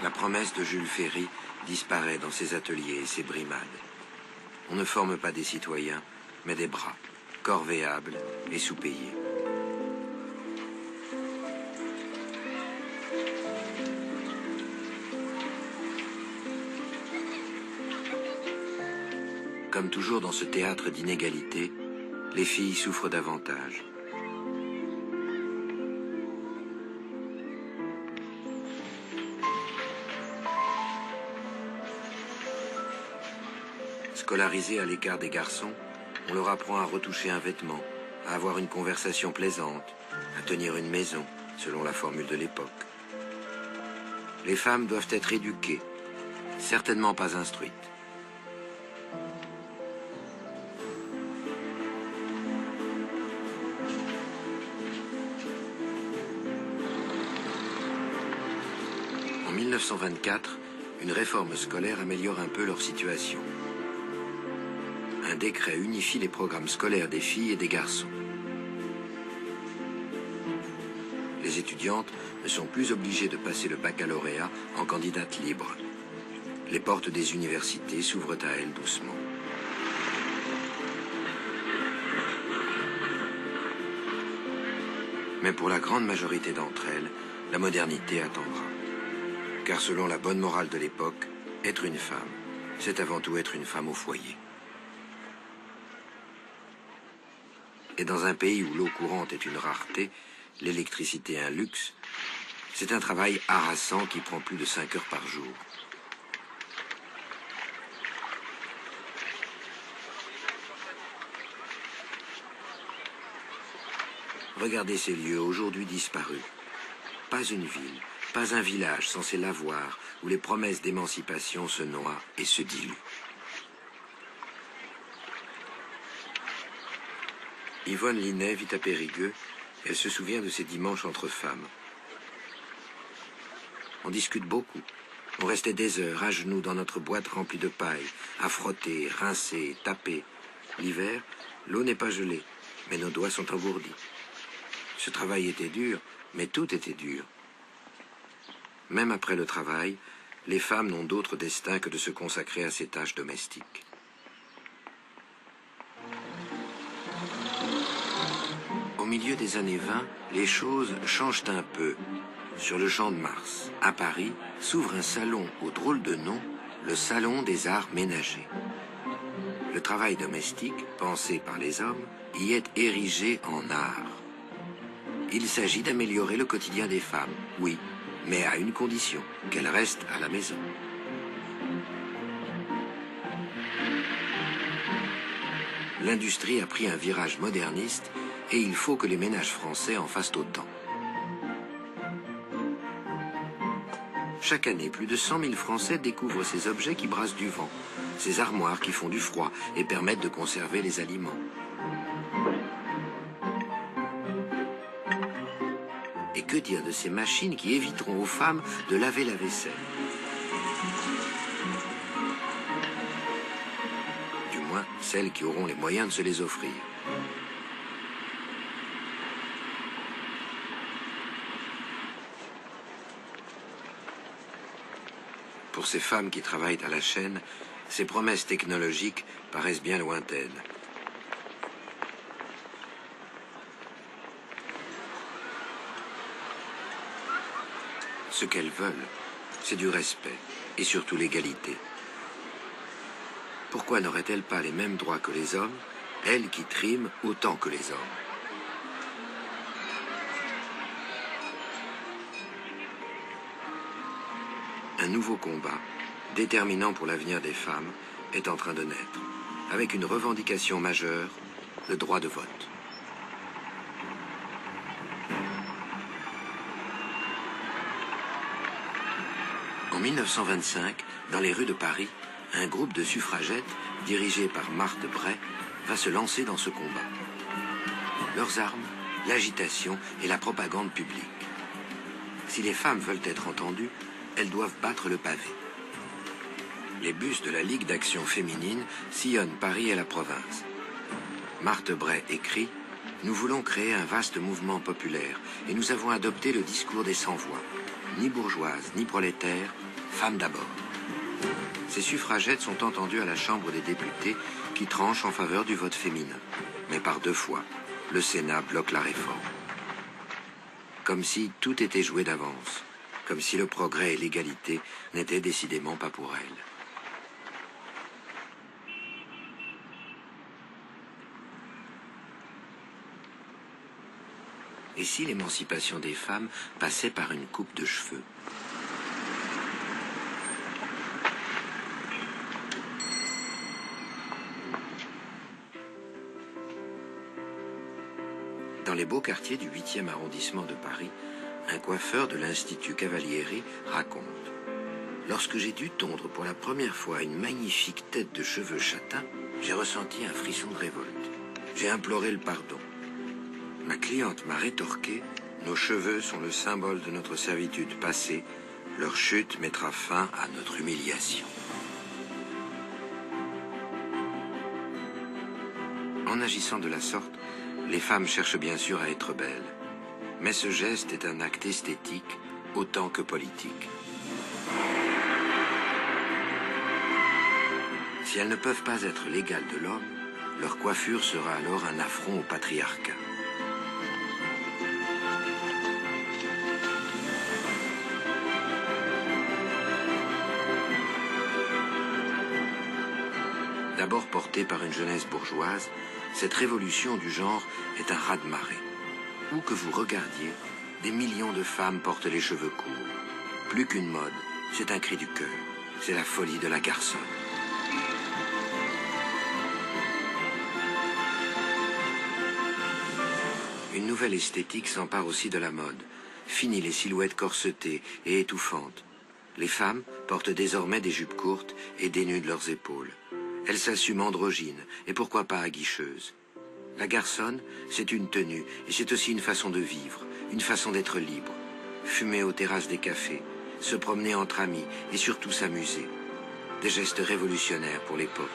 La promesse de Jules Ferry disparaît dans ses ateliers et ses brimades. On ne forme pas des citoyens, mais des bras, corvéables et sous-payés. Comme toujours dans ce théâtre d'inégalité, les filles souffrent davantage. Scolarisées à l'écart des garçons, on leur apprend à retoucher un vêtement, à avoir une conversation plaisante, à tenir une maison, selon la formule de l'époque. Les femmes doivent être éduquées, certainement pas instruites. En 1924, une réforme scolaire améliore un peu leur situation. Un décret unifie les programmes scolaires des filles et des garçons. Les étudiantes ne sont plus obligées de passer le baccalauréat en candidates libres. Les portes des universités s'ouvrent à elles doucement. Mais pour la grande majorité d'entre elles, la modernité attendra. Car selon la bonne morale de l'époque, être une femme, c'est avant tout être une femme au foyer. Et dans un pays où l'eau courante est une rareté, l'électricité un luxe, c'est un travail harassant qui prend plus de 5 heures par jour. Regardez ces lieux aujourd'hui disparus. Pas une ville, pas un village censé l'avoir, où les promesses d'émancipation se noient et se diluent. Yvonne Linet vit à Périgueux. Elle se souvient de ses dimanches entre femmes. On discute beaucoup. On restait des heures à genoux dans notre boîte remplie de paille, à frotter, rincer, taper. L'hiver, l'eau n'est pas gelée, mais nos doigts sont engourdis. Ce travail était dur, mais tout était dur. Même après le travail, les femmes n'ont d'autre destin que de se consacrer à ces tâches domestiques. Au milieu des années 20, les choses changent un peu. Sur le Champ de Mars, à Paris, s'ouvre un salon au drôle de nom, le Salon des Arts Ménagers. Le travail domestique, pensé par les hommes, y est érigé en art. Il s'agit d'améliorer le quotidien des femmes, oui, mais à une condition, qu'elles restent à la maison. L'industrie a pris un virage moderniste et il faut que les ménages français en fassent autant. Chaque année, plus de 100 000 Français découvrent ces objets qui brassent du vent, ces armoires qui font du froid et permettent de conserver les aliments. Et que dire de ces machines qui éviteront aux femmes de laver la vaisselle? Du moins, celles qui auront les moyens de se les offrir. Pour ces femmes qui travaillent à la chaîne, ces promesses technologiques paraissent bien lointaines. Ce qu'elles veulent, c'est du respect et surtout l'égalité. Pourquoi n'auraient-elles pas les mêmes droits que les hommes, elles qui triment autant que les hommes? Un nouveau combat, déterminant pour l'avenir des femmes, est en train de naître, avec une revendication majeure, le droit de vote. En 1925, dans les rues de Paris, un groupe de suffragettes, dirigé par Marthe Bray, va se lancer dans ce combat. Leurs armes, l'agitation et la propagande publique. Si les femmes veulent être entendues, elles doivent battre le pavé. Les bus de la Ligue d'action féminine sillonnent Paris et la province. Marthe Bray écrit « Nous voulons créer un vaste mouvement populaire et nous avons adopté le discours des sans-voix. Ni bourgeoises, ni prolétaires, femmes d'abord. Ces suffragettes sont entendues à la Chambre des députés qui tranche en faveur du vote féminin. Mais par 2 fois, le Sénat bloque la réforme. Comme si tout était joué d'avance, comme si le progrès et l'égalité n'étaient décidément pas pour elles. Et si l'émancipation des femmes passait par une coupe de cheveux? Dans les beaux quartiers du 8e arrondissement de Paris, un coiffeur de l'Institut Cavalieri raconte: lorsque j'ai dû tondre pour la première fois une magnifique tête de cheveux châtains, j'ai ressenti un frisson de révolte. J'ai imploré le pardon. Ma cliente m'a rétorqué: nos cheveux sont le symbole de notre servitude passée, leur chute mettra fin à notre humiliation. En agissant de la sorte, les femmes cherchent bien sûr à être belles. Mais ce geste est un acte esthétique autant que politique. Si elles ne peuvent pas être l'égale de l'homme, leur coiffure sera alors un affront au patriarcat. D'abord portée par une jeunesse bourgeoise, cette révolution du genre est un raz-de-marée. Où que vous regardiez, des millions de femmes portent les cheveux courts. Plus qu'une mode, c'est un cri du cœur. C'est la folie de la garçonne. Une nouvelle esthétique s'empare aussi de la mode. Fini les silhouettes corsetées et étouffantes. Les femmes portent désormais des jupes courtes et dénudent leurs épaules. Elles s'assument androgynes et pourquoi pas aguicheuses. La garçonne, c'est une tenue et c'est aussi une façon de vivre, une façon d'être libre. Fumer aux terrasses des cafés, se promener entre amis et surtout s'amuser. Des gestes révolutionnaires pour l'époque.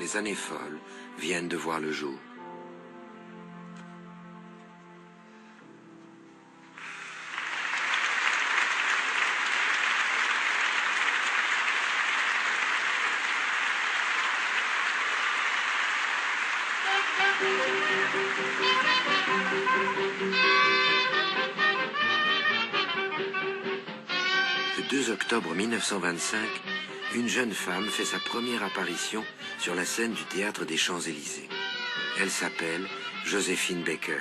Les années folles viennent de voir le jour. Le 2 octobre 1925, une jeune femme fait sa première apparition sur la scène du théâtre des Champs-Élysées. Elle s'appelle Joséphine Baker.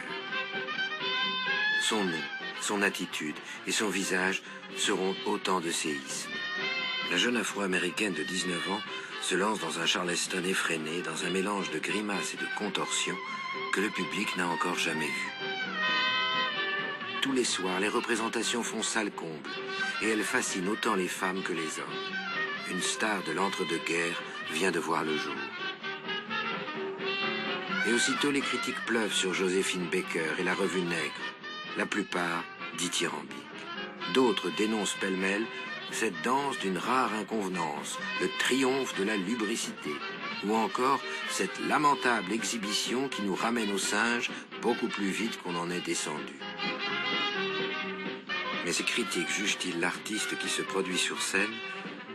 Son nom, son attitude et son visage seront autant de séismes. La jeune afro-américaine de 19 ans se lance dans un charleston effréné, dans un mélange de grimaces et de contorsions que le public n'a encore jamais vu. Tous les soirs, les représentations font salle comble et elle fascine autant les femmes que les hommes. Une star de l'entre-deux-guerres vient de voir le jour. Et aussitôt les critiques pleuvent sur Joséphine Baker et la revue Nègre, la plupart dithyrambiques. D'autres dénoncent pêle-mêle cette danse d'une rare inconvenance, le triomphe de la lubricité, ou encore cette lamentable exhibition qui nous ramène aux singes beaucoup plus vite qu'on en est descendu. Mais ces critiques jugent-ils l'artiste qui se produit sur scène,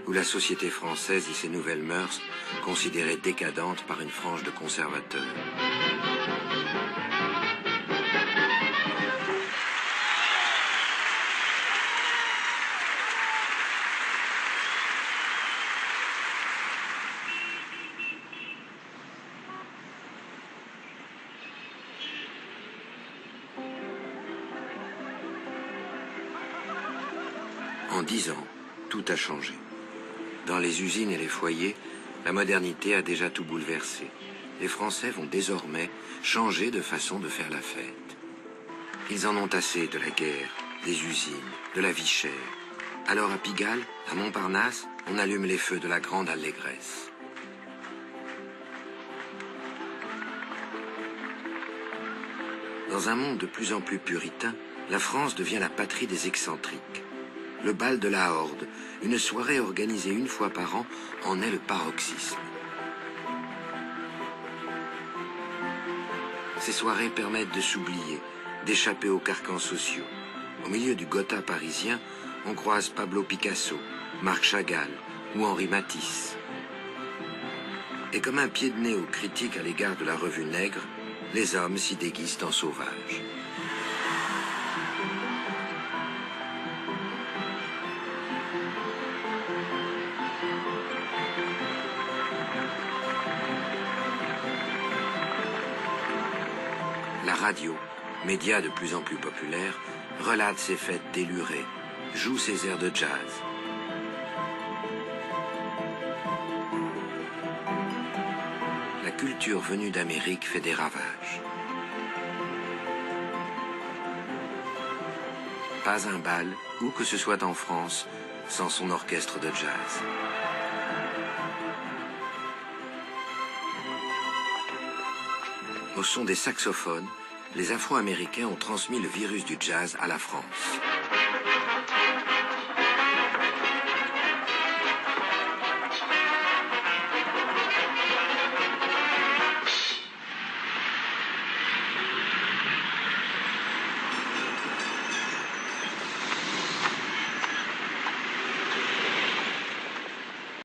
ou la société française et ses nouvelles mœurs, considérées décadentes par une frange de conservateurs? En 10 ans, tout a changé. Dans les usines et les foyers, la modernité a déjà tout bouleversé. Les Français vont désormais changer de façon de faire la fête. Ils en ont assez de la guerre, des usines, de la vie chère. Alors à Pigalle, à Montparnasse, on allume les feux de la grande allégresse. Dans un monde de plus en plus puritain, la France devient la patrie des excentriques. Le bal de la Horde, une soirée organisée une fois par an, en est le paroxysme. Ces soirées permettent de s'oublier, d'échapper aux carcans sociaux. Au milieu du Gotha parisien, on croise Pablo Picasso, Marc Chagall ou Henri Matisse. Et comme un pied de nez aux critiques à l'égard de la revue Nègre, les hommes s'y déguisent en sauvages. La radio, média de plus en plus populaire, relate ces fêtes délurées, joue ses airs de jazz. La culture venue d'Amérique fait des ravages. Pas un bal, où que ce soit en France, sans son orchestre de jazz. Au son des saxophones, les Afro-Américains ont transmis le virus du jazz à la France.